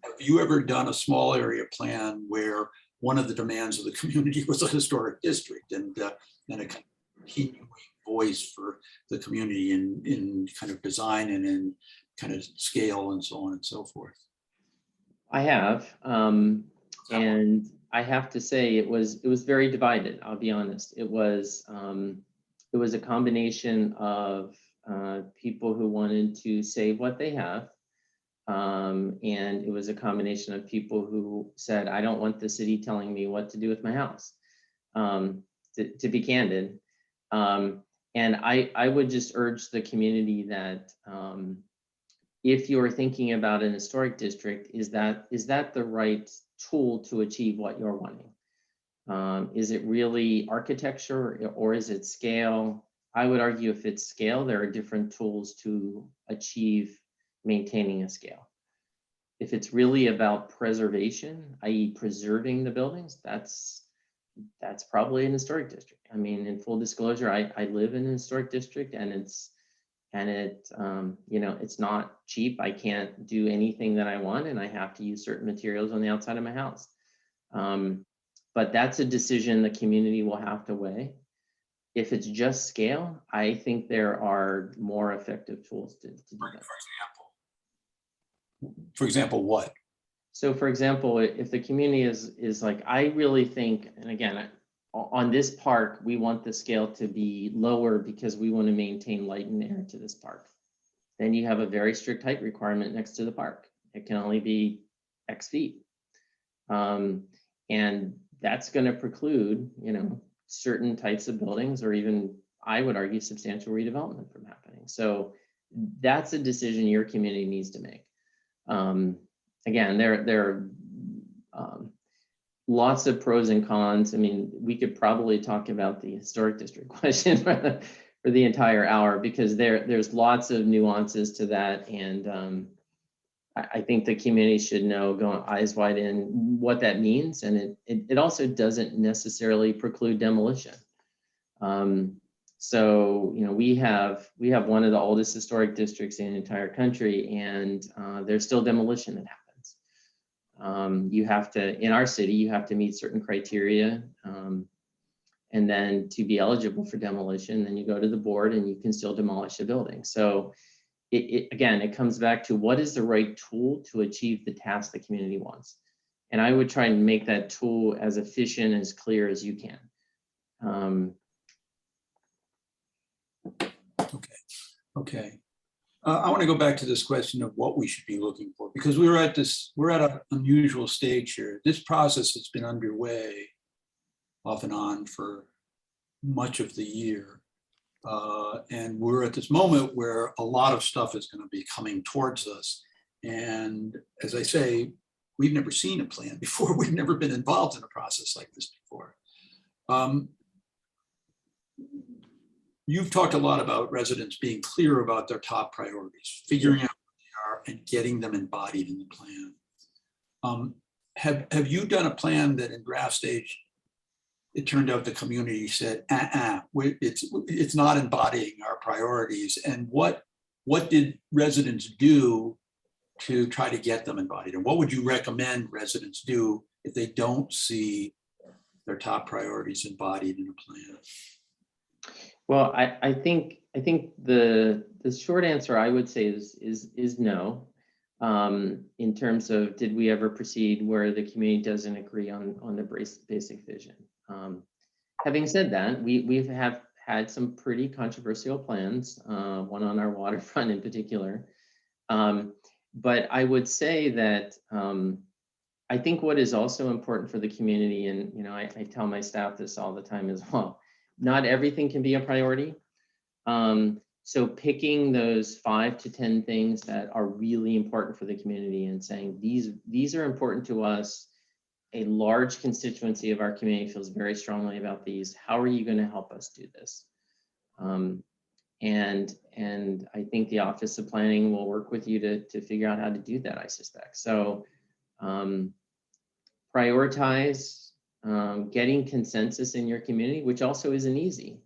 Have you ever done a small area plan where one of the demands of the community was a historic district and a continuing voice for the community in kind of design and in kind of scale and so on and so forth? I have, and I have to say it was very divided. I'll be honest. It was a combination of people who wanted to save what they have, and it was a combination of people who said, I don't want the city telling me what to do with my house, to be candid. And I would just urge the community that if you're thinking about an historic district, is that the right tool to achieve what you're wanting? Is it really architecture or is it scale? I would argue if it's scale, there are different tools to achieve maintaining a scale. If it's really about preservation, i.e. preserving the buildings, that's probably an historic district. I mean, in full disclosure, I live in an historic district and it's not cheap. I can't do anything that I want and I have to use certain materials on the outside of my house. But that's a decision the community will have to weigh. If it's just scale, I think there are more effective tools to do that. For example, what? So for example, if the community is like, I really think, and again, on this park, we want the scale to be lower because we want to maintain light and air to this park. Then you have a very strict height requirement next to the park. It can only be X feet. And that's going to preclude, certain types of buildings or even, I would argue, substantial redevelopment from happening. So that's a decision your community needs to make. Again, there are lots of pros and cons. I mean, we could probably talk about the historic district question for the entire hour because there's lots of nuances to that. And I think the community should know, going eyes wide in, what that means. And it also doesn't necessarily preclude demolition. So, we have one of the oldest historic districts in the entire country, and there's still demolition that happens. You have to, in our city, you have to meet certain criteria. And then to be eligible for demolition, then you go to the board and you can still demolish a building. So again, it comes back to what is the right tool to achieve the task the community wants. And I would try and make that tool as efficient, as clear as you can. Okay. I want to go back to this question of what we should be looking for, because we're at an unusual stage here. This process has been underway off and on for much of the year. And we're at this moment where a lot of stuff is going to be coming towards us. And as I say, we've never seen a plan before. We've never been involved in a process like this before. You've talked a lot about residents being clear about their top priorities, figuring out what they are and getting them embodied in the plan. Have you done a plan that in draft stage, it turned out the community said, it's not embodying our priorities? And what did residents do to try to get them embodied? And what would you recommend residents do if they don't see their top priorities embodied in a plan? Well, I think the short answer I would say is no. In terms of, did we ever proceed where the community doesn't agree on the basic vision? Having said that, we have had some pretty controversial plans, one on our waterfront in particular. But I would say that I think what is also important for the community, and I tell my staff this all the time as well, not everything can be a priority. So picking those 5 to 10 things that are really important for the community and saying, these are important to us. A large constituency of our community feels very strongly about these. How are you going to help us do this? And I think the Office of Planning will work with you to figure out how to do that, I suspect. So prioritize getting consensus in your community, which also isn't easy.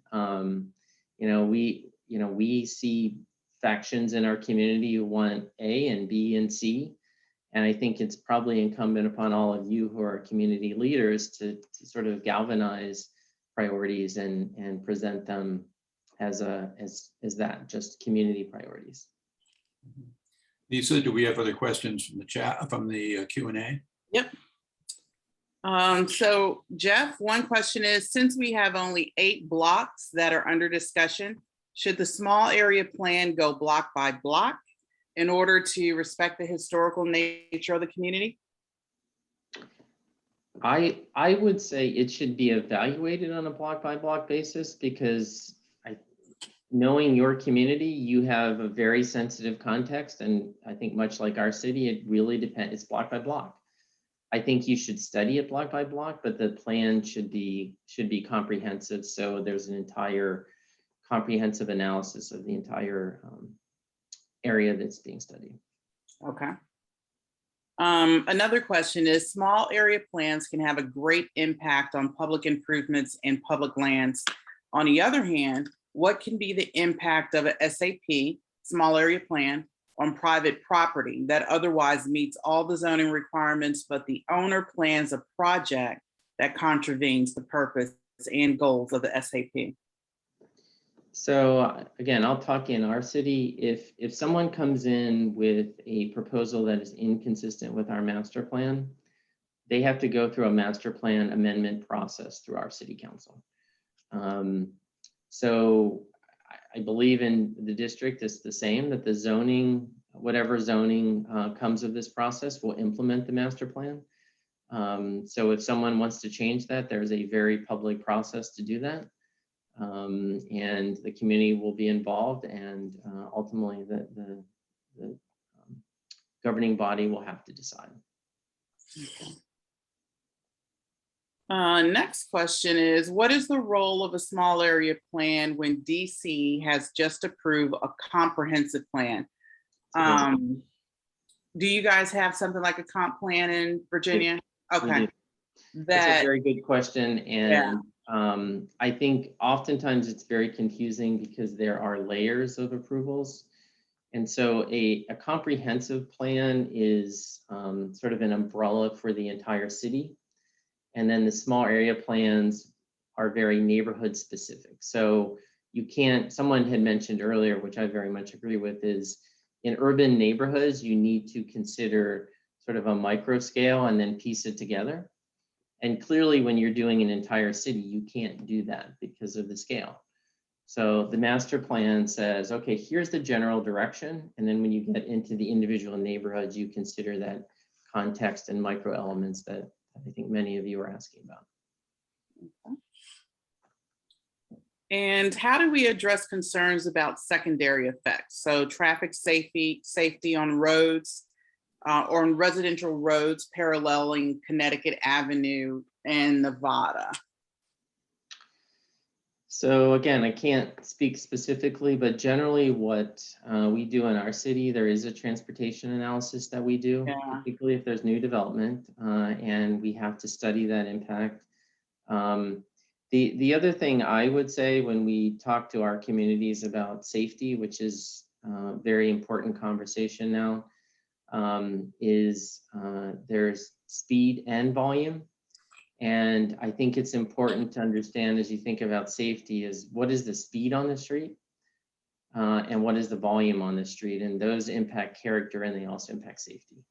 We see factions in our community who want A and B and C. And I think it's probably incumbent upon all of you who are community leaders to sort of galvanize priorities and present them as that, just community priorities. Lisa, do we have other questions from the chat, from the Q&A? Yep. So Jeff, one question is, since we have only 8 blocks that are under discussion, should the small area plan go block by block in order to respect the historical nature of the community? I would say it should be evaluated on a block by block basis, because knowing your community, you have a very sensitive context. And I think much like our city, it really depends, it's block by block. I think you should study it block by block, but the plan should be comprehensive. So there's an entire comprehensive analysis of the entire area that's being studied. Okay. Another question is, small area plans can have a great impact on public improvements and public lands. On the other hand, what can be the impact of a SAP, small area plan, on private property that otherwise meets all the zoning requirements, but the owner plans a project that contravenes the purpose and goals of the SAP? So again, I'll talk in our city. If someone comes in with a proposal that is inconsistent with our master plan, they have to go through a master plan amendment process through our city council. So I believe in the district, it's the same, that the zoning, whatever zoning comes of this process will implement the master plan. So if someone wants to change that, there's a very public process to do that. And the community will be involved, and ultimately the governing body will have to decide. Next question is, what is the role of a small area plan when DC has just approved a comprehensive plan? Do you guys have something like a comp plan in Virginia? Okay. That's a very good question. And I think oftentimes it's very confusing because there are layers of approvals. And so a comprehensive plan is sort of an umbrella for the entire city. And then the small area plans are very neighborhood specific. So you can't, someone had mentioned earlier, which I very much agree with, is in urban neighborhoods, you need to consider sort of a micro scale and then piece it together. And clearly when you're doing an entire city, you can't do that because of the scale. So the master plan says, okay, here's the general direction. And then when you get into the individual neighborhoods, you consider that context and micro elements that I think many of you are asking about. And how do we address concerns about secondary effects? So traffic safety on roads or on residential roads paralleling Connecticut Avenue and Nevada. So again, I can't speak specifically, but generally what we do in our city, there is a transportation analysis that we do, particularly if there's new development, and we have to study that impact. The other thing I would say when we talk to our communities about safety, which is a very important conversation now, is there's speed and volume. And I think it's important to understand as you think about safety is what is the speed on the street and what is the volume on the street, and those impact character and they also impact safety.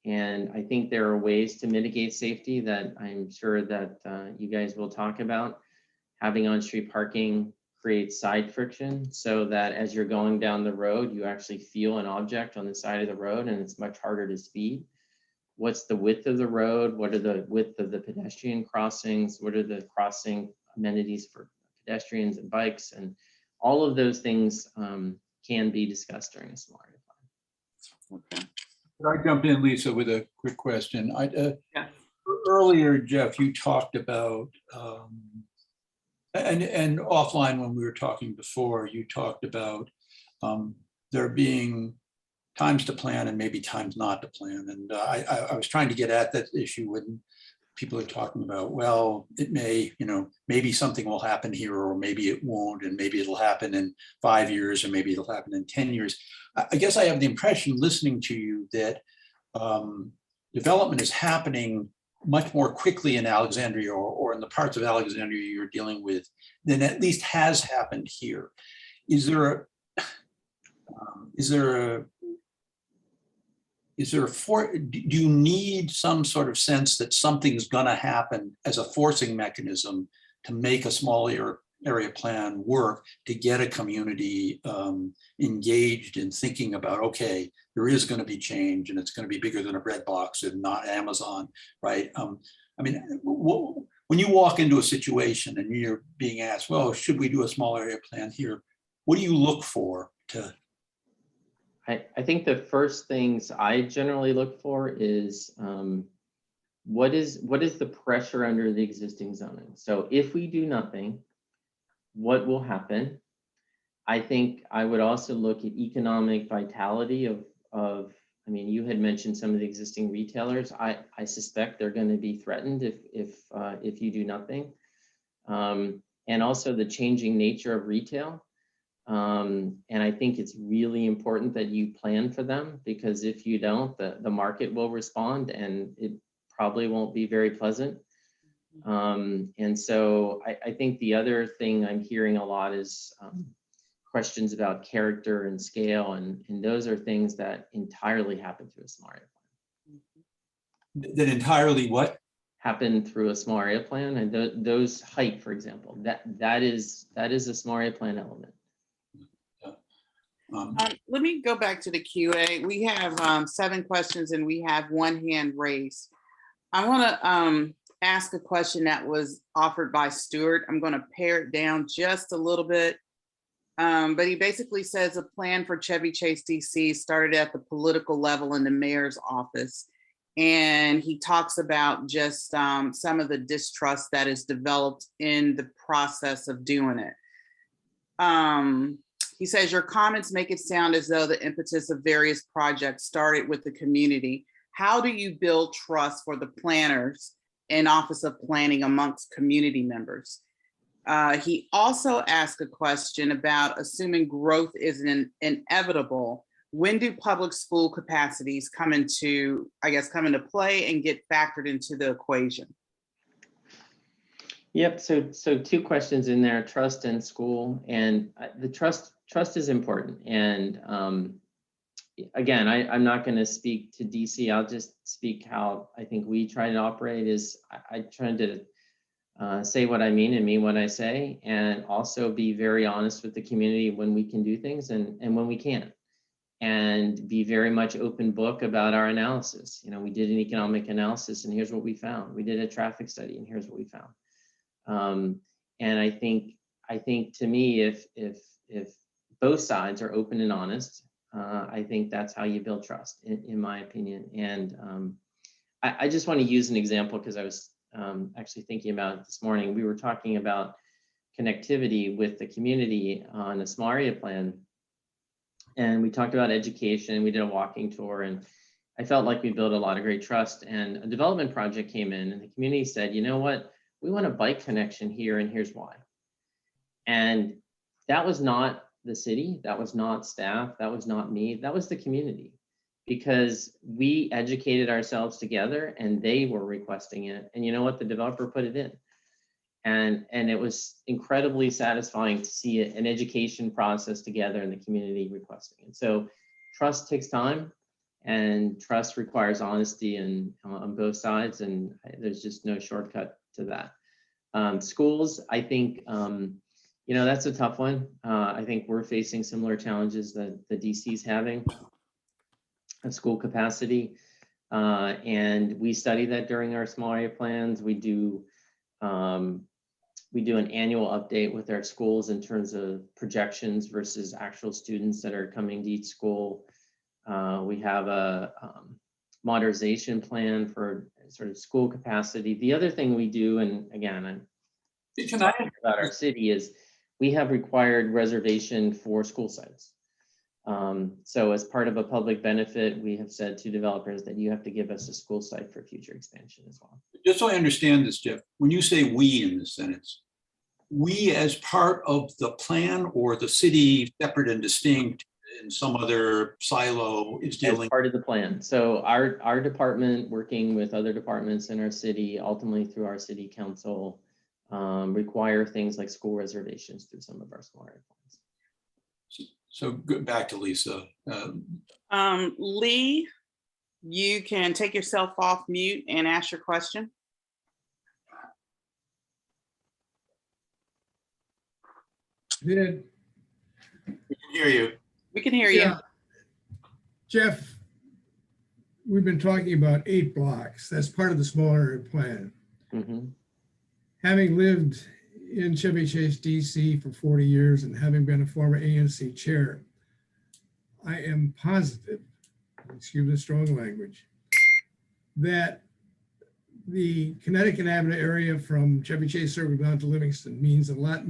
And I think there are ways to mitigate safety that I'm sure that you guys will talk about. Having on-street parking creates side friction so that as you're going down the road, you actually feel an object on the side of the road and it's much harder to speed. What's the width of the road? What are the width of the pedestrian crossings? What are the crossing amenities for pedestrians and bikes? And all of those things can be discussed during a small area plan. Okay. Could I jump in, Lisa, with a quick question? Yeah. Earlier, Jeff, you talked about, and offline when we were talking before, you talked about there being times to plan and maybe times not to plan. And I was trying to get at that issue when people are talking about, well, it may, maybe something will happen here or maybe it won't, and maybe it'll happen in 5 years or maybe it'll happen in 10 years. I guess I have the impression listening to you that development is happening much more quickly in Alexandria or in the parts of Alexandria you're dealing with than at least has happened here. Do you need some sort of sense that something's going to happen as a forcing mechanism to make a small area plan work, to get a community engaged in thinking about, okay, there is going to be change and it's going to be bigger than a bread box and not Amazon, right? When you walk into a situation and you're being asked, well, should we do a small area plan here? What do you look for to? I think the first things I generally look for is what is the pressure under the existing zoning? So if we do nothing, what will happen? I think I would also look at economic vitality of you had mentioned some of the existing retailers. I suspect they're going to be threatened if you do nothing. And also the changing nature of retail. And I think it's really important that you plan for them, because if you don't, the market will respond and it probably won't be very pleasant. And so I think the other thing I'm hearing a lot is questions about character and scale, and those are things that entirely happen through a small area plan. That entirely what? Happen through a small area plan, and those height, for example, that is a small area plan element. Let me go back to the QA. We have 7 questions and we have 1 hand raised. I want to ask a question that was offered by Stuart. I'm going to pare it down just a little bit. But he basically says a plan for Chevy Chase DC started at the political level in the mayor's office. And he talks about just some of the distrust that is developed in the process of doing it. He says your comments make it sound as though the impetus of various projects started with the community. How do you build trust for the planners and Office of Planning amongst community members? He also asked a question about assuming growth is inevitable. When do public school capacities come into play and get factored into the equation? Yep. So 2 questions in there: trust and school. And the trust is important. And again, I'm not going to speak to DC. I'll just speak how I think we try to operate. Is I try to say what I mean and mean what I say, and also be very honest with the community when we can do things and when we can't, and be very much open book about our analysis. We did an economic analysis and here's what we found. We did a traffic study and here's what we found. And I think to me, if both sides are open and honest, I think that's how you build trust, in my opinion. And I just want to use an example because I was actually thinking about it this morning. We were talking about connectivity with the community on a small area plan. And we talked about education. We did a walking tour, and I felt like we built a lot of great trust. And a development project came in, and the community said, you know what, we want a bike connection here, and here's why. And that was not the city, that was not staff, that was not me, that was the community. Because we educated ourselves together and they were requesting it. And you know what, the developer put it in. And it was incredibly satisfying to see an education process together and the community requesting it. So trust takes time, and trust requires honesty on both sides, and there's just no shortcut to that. Schools, I think, that's a tough one. I think we're facing similar challenges that the DC's having at school capacity. And we study that during our small area plans. We do an annual update with our schools in terms of projections versus actual students that are coming to each school. We have a modernization plan for sort of school capacity. The other thing we do, and again, I'm talking about our city, is we have required reservation for school sites. So as part of a public benefit, we have said to developers that you have to give us a school site for future expansion as well. Just so I understand this, Jeff, when you say we in this sentence, we as part of the plan, or the city separate and distinct in some other silo is dealing? As part of the plan. So our department, working with other departments in our city, ultimately through our city council, require things like school reservations through some of our small area plans. So back to Lisa. Lee, you can take yourself off mute and ask your question. Did. We can hear you. We can hear you. Yeah. Jeff, we've been talking about 8 blocks. That's part of the small area plan. Mm-hmm. Having lived in Chevy Chase, DC for 40 years and having been a former ANC chair, I am positive, excuse the strong language, that the Connecticut Avenue area from Chevy Chase Circle down to Livingston means a lot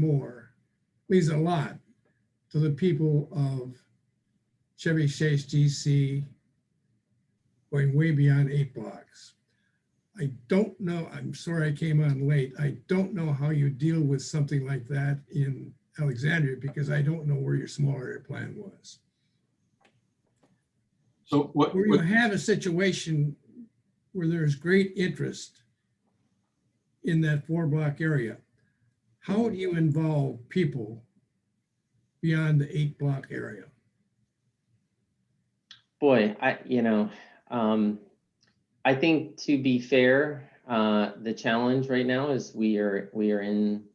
to the people of Chevy Chase, DC, going way beyond 8 blocks. I don't know, I'm sorry I came on late. I don't know how you deal with something like that in Alexandria, because I don't know where your small area plan was. So where you have a situation where there's great interest in that 4-block area, how do you involve people beyond the 8-block area? Boy, I think, to be fair, the challenge right now is we are in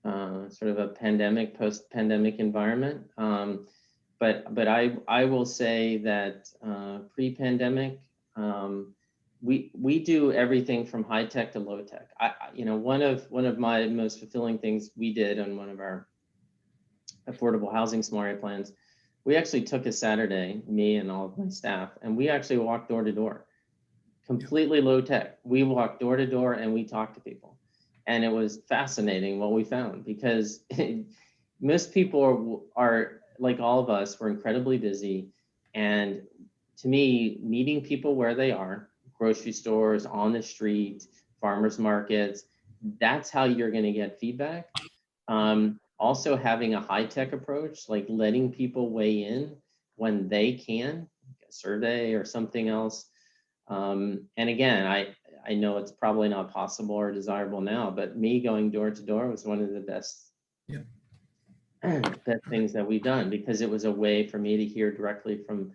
sort of a pandemic, post-pandemic environment. But I will say that pre-pandemic, we do everything from high tech to low tech. One of my most fulfilling things we did on one of our affordable housing small area plans, we actually took a Saturday, me and all of my staff, and we actually walked door to door, completely low tech. We walked door to door and we talked to people. And it was fascinating what we found, because most people are like all of us, we're incredibly busy. And to me, meeting people where they are, grocery stores, on the street, farmers markets, that's how you're going to get feedback. Also having a high-tech approach, like letting people weigh in when they can, a survey or something else. And again, I know it's probably not possible or desirable now, but me going door to door was one of the best, best things that we've done, because it was a way for me to hear directly from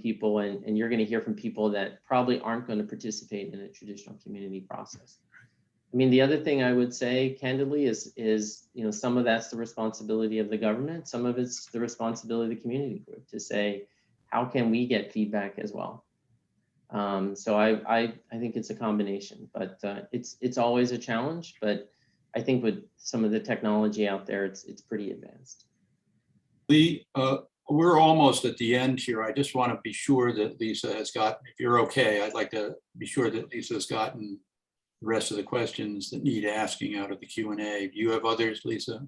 people, and you're going to hear from people that probably aren't going to participate in a traditional community process. I mean, the other thing I would say candidly is some of that's the responsibility of the government. Some of it's the responsibility of the community group to say, how can we get feedback as well? So I think it's a combination, but it's always a challenge. But I think with some of the technology out there, it's pretty advanced. Lee, we're almost at the end here. I just want to be sure that Lisa has gotten, if you're okay, I'd like to be sure that Lisa has gotten the rest of the questions that need asking out of the Q&A. Do you have others, Lisa?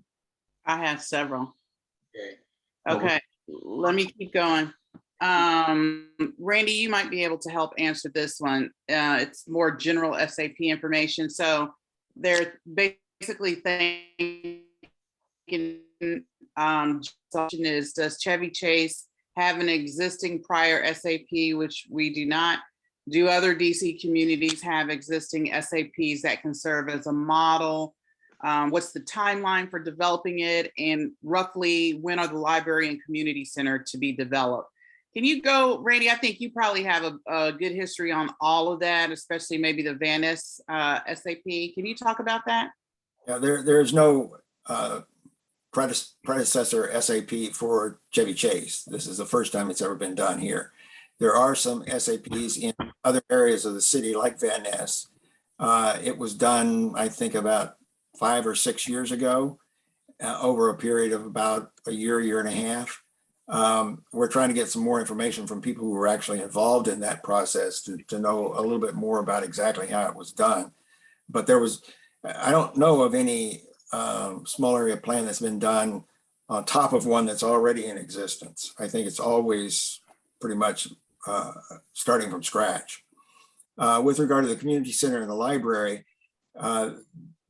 I have several. Okay. Okay, let me keep going. Randy, you might be able to help answer this one. It's more general SAP information. So they're basically thinking, question is, does Chevy Chase have an existing prior SAP, which we do not? Do other DC communities have existing SAPs that can serve as a model? What's the timeline for developing it? And roughly, when are the library and community center to be developed? Can you go, Randy? I think you probably have a good history on all of that, especially maybe the Van Ness SAP. Can you talk about that? Yeah, there's no predecessor SAP for Chevy Chase. This is the first time it's ever been done here. There are some SAPs in other areas of the city, like Van Ness. It was done, I think, about 5 or 6 years ago, over a period of about a year and a half. We're trying to get some more information from people who were actually involved in that process to know a little bit more about exactly how it was done. But I don't know of any small area plan that's been done on top of one that's already in existence. I think it's always pretty much starting from scratch. With regard to the community center and the library,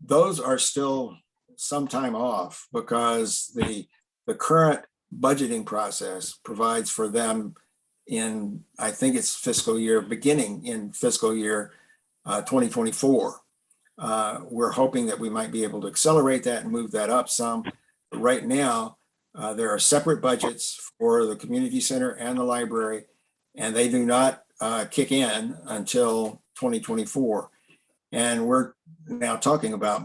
those are still some time off because the current budgeting process provides for them in, I think it's beginning in fiscal year 2024. We're hoping that we might be able to accelerate that and move that up some. But right now, there are separate budgets for the community center and the library, and they do not kick in until 2024. And we're now talking about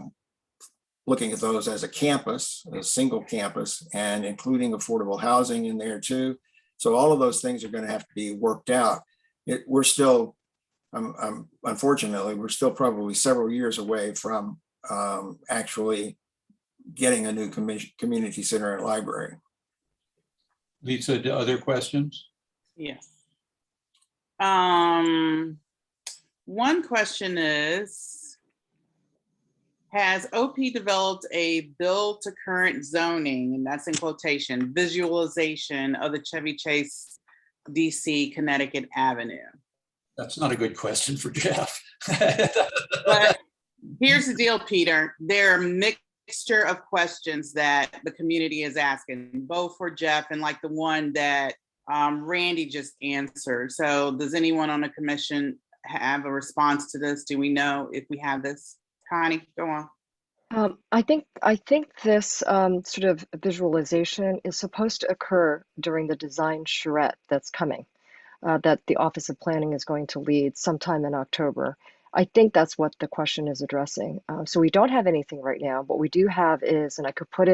looking at those as a campus, a single campus, and including affordable housing in there too. So all of those things are going to have to be worked out. We're still, unfortunately, we're still probably several years away from actually getting a new community center and library. Lisa, other questions? Yes. One question is, has OP developed a bill to current zoning, and that's in quotation, visualization of the Chevy Chase DC Connecticut Avenue? That's not a good question for Jeff. But here's the deal, Peter. There are a mixture of questions that the community is asking, both for Jeff and like the one that Randy just answered. So does anyone on the commission have a response to this? Do we know if we have this? Connie, go on. I think this sort of visualization is supposed to occur during the design charrette that's coming, that the Office of Planning is going to lead sometime in October. I think that's what the question is addressing. So we don't have anything right now. What we do have is, and I could put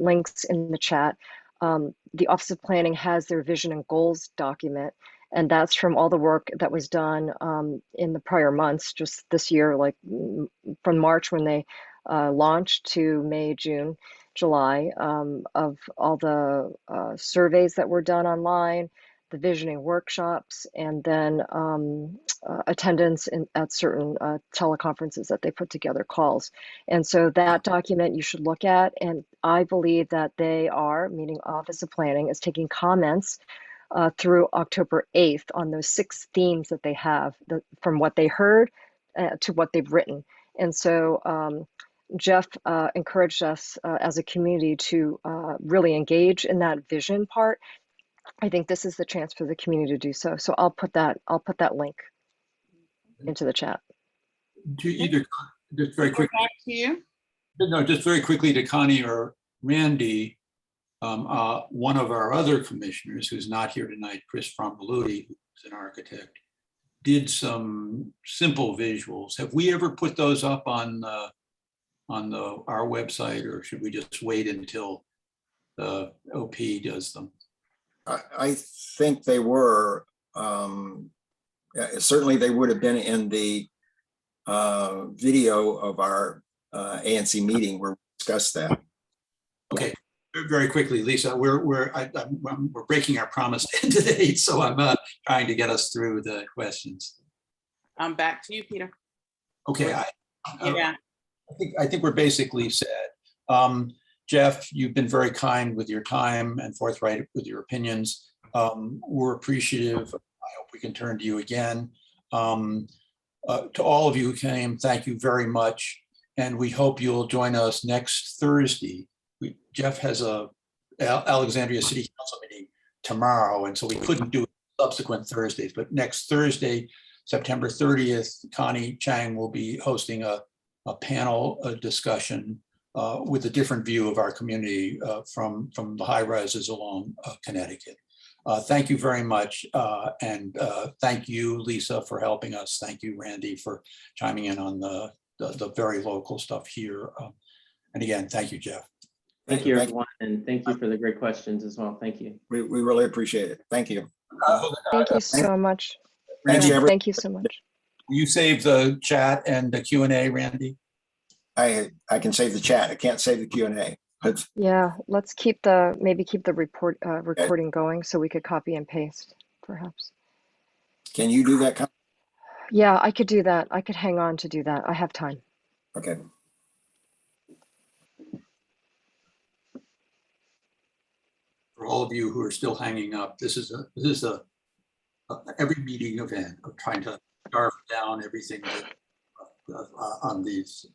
links in the chat. The Office of Planning has their vision and goals document, and that's from all the work that was done in the prior months, just this year, like from March when they launched to May, June, July, of all the surveys that were done online, the visioning workshops, and then attendance at certain teleconferences that they put together, calls. And so that document you should look at, and I believe that they are, meaning Office of Planning, is taking comments through October 8th on those 6 themes that they have, from what they heard to what they've written. And so Jeff encouraged us as a community to really engage in that vision part. I think this is the chance for the community to do so. So I'll put that link into the chat. Do either, just very quick. Back to you. No, just very quickly to Connie or Randy. One of our other commissioners who's not here tonight, Chris Frombaluti, who's an architect, did some simple visuals. Have we ever put those up on our website, or should we just wait until the OP does them? I think they were, certainly they would have been in the video of our ANC meeting where we discussed that. Okay, very quickly, Lisa, we're breaking our promise to end today, so I'm trying to get us through the questions. Back to you, Peter. Okay, Yeah, I think we're basically set. Jeff, you've been very kind with your time and forthright with your opinions. We're appreciative. I hope we can turn to you again. To all of you who came, thank you very much. And we hope you'll join us next Thursday. Jeff has a Alexandria City Council meeting tomorrow, and so we couldn't do subsequent Thursdays, but next Thursday, September 30th, Connie Chang will be hosting a panel discussion with a different view of our community from the high rises along Connecticut. Thank you very much. And thank you, Lisa, for helping us. Thank you, Randy, for chiming in on the very local stuff here. And again, thank you, Jeff. Thank you, everyone, and thank you for the great questions as well. Thank you. We really appreciate it. Thank you. Thank you so much. Randy, Yeah, thank you so much. You save the chat and the Q&A, Randy? I can save the chat. I can't save the Q&A. But Yeah, let's maybe keep the recording going so we could copy and paste, perhaps. can you do that? Yeah, I could do that. I could hang on to do that. I have time. Okay. For all of you who are still hanging up, this is a every meeting event of trying to carve down everything that, on these.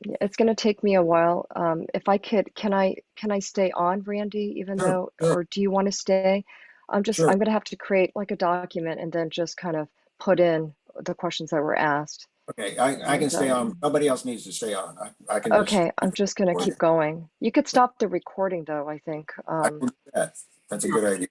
Yeah, it's going to take me a while. If I could, can I stay on, Randy, even Sure, though, sure. or do you want to stay? Sure. I'm going to have to create like a document and then just kind of put in the questions that were asked. Okay, I can stay on. Nobody else needs to stay on. I can. Okay, I'm just going to keep going. You could stop the recording though, I think. I will do that. That's a good idea.